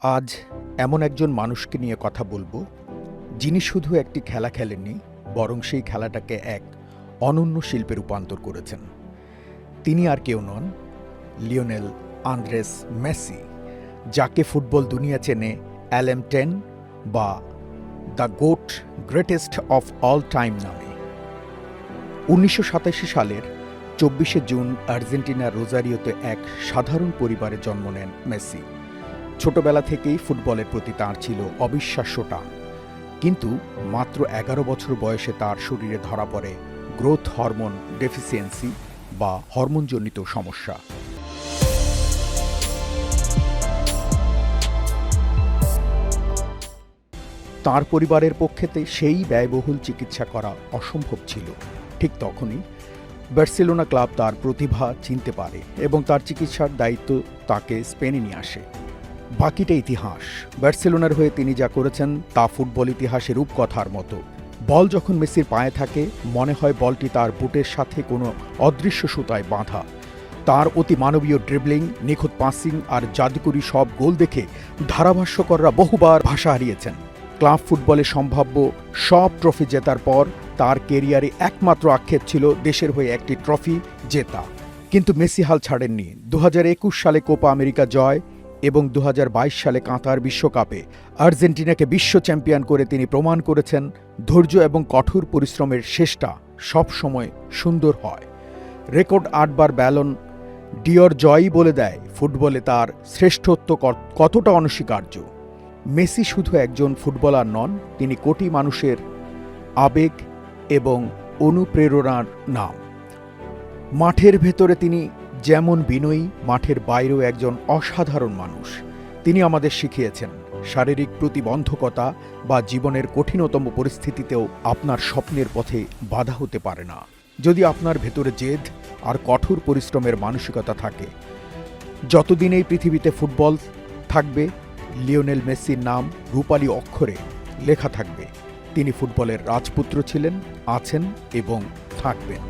আজ এমন একজন মানুষকে নিয়ে কথা বলবো, যিনি শুধু একটি খেলা খেলেননি, বরং সেই খেলাটাকে এক অনন্য শিল্পে রূপান্তর করেছেন। তিনি আর কেউ নন, লিওনেল আন্দ্রেস মেসি, যাকে ফুটবল দুনিয়া চেনে LM10 বা the goat, greatest of all time নামে। ১৯৮৭ সালের ২৪শে জুন আর্জেন্টিনার রোজারিওতে এক সাধারণ পরিবারে জন্ম নেন মেসি। ছোটবেলা থেকেই ফুটবলের প্রতি তাঁর ছিল অবিশ্বাস্য টান, কিন্তু মাত্র ১১ বছর বয়সে তার শরীরে ধরা পড়ে গ্রোথ হরমোন ডেফিসিয়েন্সি বা হরমোনজনিত সমস্যা। তাঁর পরিবারের পক্ষেতে সেই ব্যয়বহুল চিকিৎসা করা অসম্ভব ছিল। ঠিক তখনই বার্সেলোনা ক্লাব তার প্রতিভা চিনতে পারে এবং তার চিকিৎসার দায়িত্ব তাকে স্পেনে নিয়ে আসে। বাকিটা ইতিহাস। বার্সেলোনার হয়ে তিনি যা করেছেন তা ফুটবল ইতিহাসের রূপকথার মতো। বল যখন মেসির পায়ে থাকে, মনে হয় বলটি তার বুটের সাথে কোনো অদৃশ্য সুতায় বাঁধা। তার অতি মানবীয় ড্রিবলিং, নিখুঁত পাসিং আর জাদুকরি সব গোল দেখে ধারাভাষ্যকররা বহুবার ভাষা হারিয়েছেন। ক্লাব ফুটবলে সম্ভাব্য সব ট্রফি জেতার পর তার কেরিয়ারে একমাত্র আক্ষেপ ছিল দেশের হয়ে একটি ট্রফি জেতা। কিন্তু মেসি হাল ছাড়েননি। ২০২১ সালে কোপা আমেরিকা জয় এবং ২০২২ সালে কাতার বিশ্বকাপে আর্জেন্টিনাকে বিশ্ব চ্যাম্পিয়ন করে তিনি প্রমাণ করেছেন ধৈর্য এবং কঠোর পরিশ্রমের শেষটা সবসময় সুন্দর হয়। রেকর্ড ৮বার ব্যালন ডিওর জয়ই বলে দেয় ফুটবলে তার শ্রেষ্ঠত্ব কতটা অনস্বীকার্য। মেসি শুধু একজন ফুটবলার নন, তিনি কোটি মানুষের আবেগ এবং অনুপ্রেরণার নাম। মাঠের ভেতরে তিনি যেমন বিনয়ী, মাঠের বাইরেও একজন অসাধারণ মানুষ। তিনি আমাদের শিখিয়েছেন শারীরিক প্রতিবন্ধকতা বা জীবনের কঠিনতম পরিস্থিতিতেও আপনার স্বপ্নের পথে বাধা হতে পারে না, যদি আপনার ভেতরে জেদ আর কঠোর পরিশ্রমের মানসিকতা থাকে। যতদিন এই পৃথিবীতে ফুটবল থাকবে, লিওনেল মেসির নাম রূপালী অক্ষরে লেখা থাকবে। তিনি ফুটবলের রাজপুত্র ছিলেন, আছেন এবং থাকবেন।